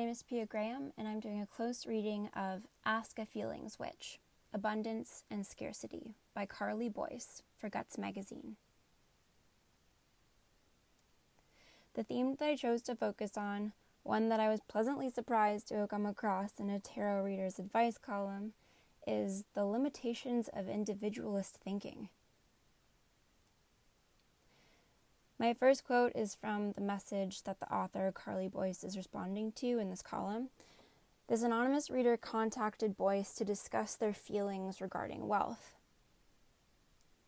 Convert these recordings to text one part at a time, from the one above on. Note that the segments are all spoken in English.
name is Pia Graham, and I'm doing a close reading of Ask a Feelings Witch, Abundance and Scarcity by Boyce for Guts Magazine. The theme that I chose to focus on, one that I was pleasantly surprised to have come across in a tarot reader's advice column, is the limitations of individualist thinking. My first quote is from the message that the author, Boyce, is responding to in this column. This anonymous reader contacted Boyce to discuss their feelings regarding wealth.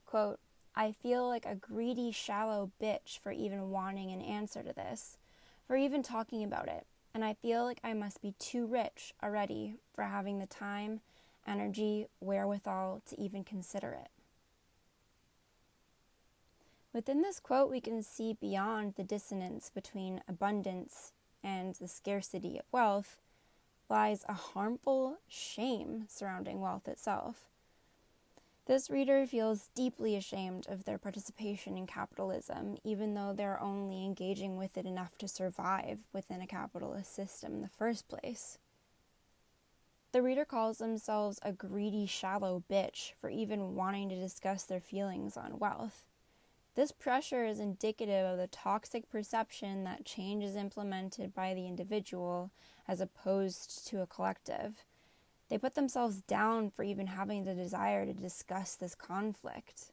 Quote, "I feel like a greedy, shallow bitch for even wanting an answer to this, for even talking about it, and I feel like I must be too rich already for having the time, energy, wherewithal to even consider it." Within this quote, we can see beyond the dissonance between abundance and the scarcity of wealth lies a harmful shame surrounding wealth itself. This reader feels deeply ashamed of their participation in capitalism, even though they're only engaging with it enough to survive within a capitalist system in the first place. The reader calls themselves a greedy, shallow bitch for even wanting to discuss their feelings on wealth. This pressure is indicative of the toxic perception that change is implemented by the individual as opposed to a collective. They put themselves down for even having the desire to discuss this conflict.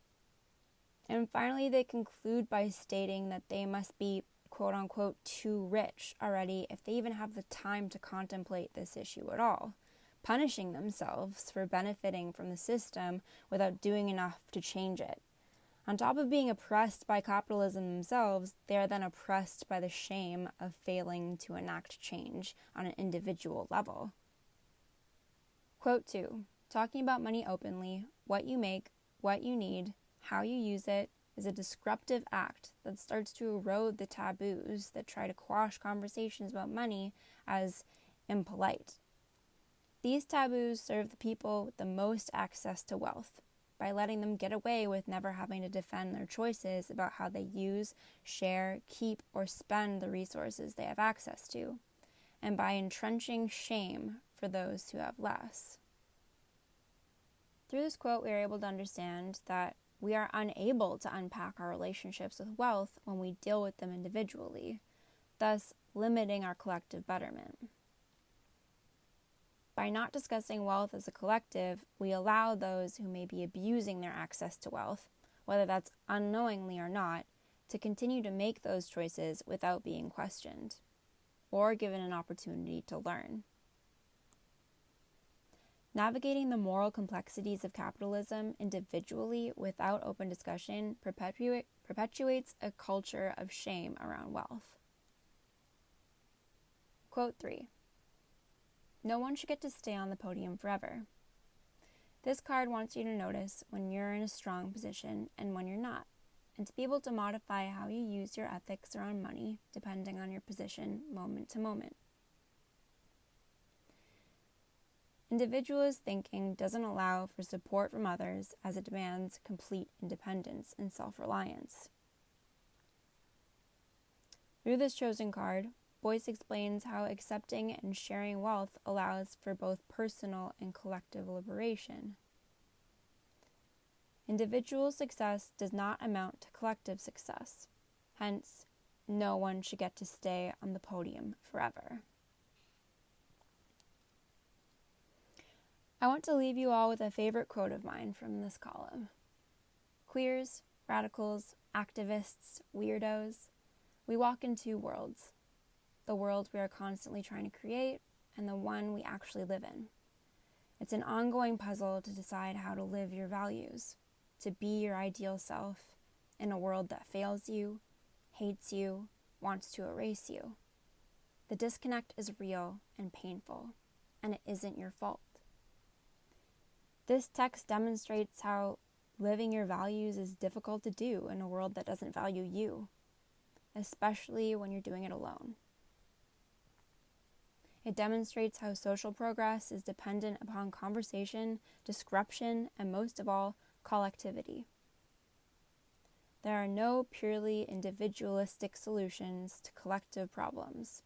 And finally, they conclude by stating that they must be, quote-unquote, too rich already if they even have the time to contemplate this issue at all, punishing themselves for benefiting from the system without doing enough to change it. On top of being oppressed by capitalism themselves, they are then oppressed by the shame of failing to enact change on an individual level. Quote 2, talking about money openly, what you make, what you need, how you use it, is a disruptive act that starts to erode the taboos that try to quash conversations about money as impolite. These taboos serve the people with the most access to wealth, by letting them get away with never having to defend their choices about how they use, share, keep, or spend the resources they have access to, and by entrenching shame for those who have less. Through this quote, we are able to understand that we are unable to unpack our relationships with wealth when we deal with them individually, thus limiting our collective betterment. By not discussing wealth as a collective, we allow those who may be abusing their access to wealth, whether that's unknowingly or not, to continue to make those choices without being questioned, or given an opportunity to learn. Navigating the moral complexities of capitalism individually without open discussion perpetuates a culture of shame around wealth. Quote 3. No one should get to stay on the podium forever. This card wants you to notice when you're in a strong position and when you're not, and to be able to modify how you use your ethics around money depending on your position moment to moment. Individualist thinking doesn't allow for support from others as it demands complete independence and self-reliance. Through this chosen card, Boyce explains how accepting and sharing wealth allows for both personal and collective liberation. Individual success does not amount to collective success. Hence, no one should get to stay on the podium forever. I want to leave you all with a favorite quote of mine from this column. Queers, radicals, activists, weirdos, we walk in two worlds. The world we are constantly trying to create, and the one we actually live in. It's an ongoing puzzle to decide how to live your values, to be your ideal self in a world that fails you, hates you, wants to erase you. The disconnect is real and painful, and it isn't your fault. This text demonstrates how living your values is difficult to do in a world that doesn't value you, especially when you're doing it alone. It demonstrates how social progress is dependent upon conversation, disruption, and most of all, collectivity. There are no purely individualistic solutions to collective problems.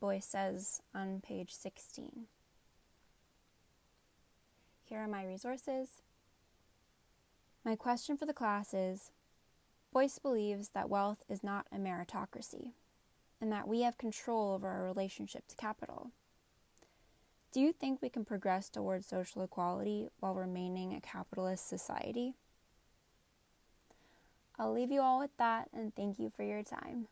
Boyce says on page 16. Here are my resources. My question for the class is, Boyce believes that wealth is not a meritocracy, and that we have control over our relationship to capital. Do you think we can progress towards social equality while remaining a capitalist society? I'll leave you all with that, and thank you for your time.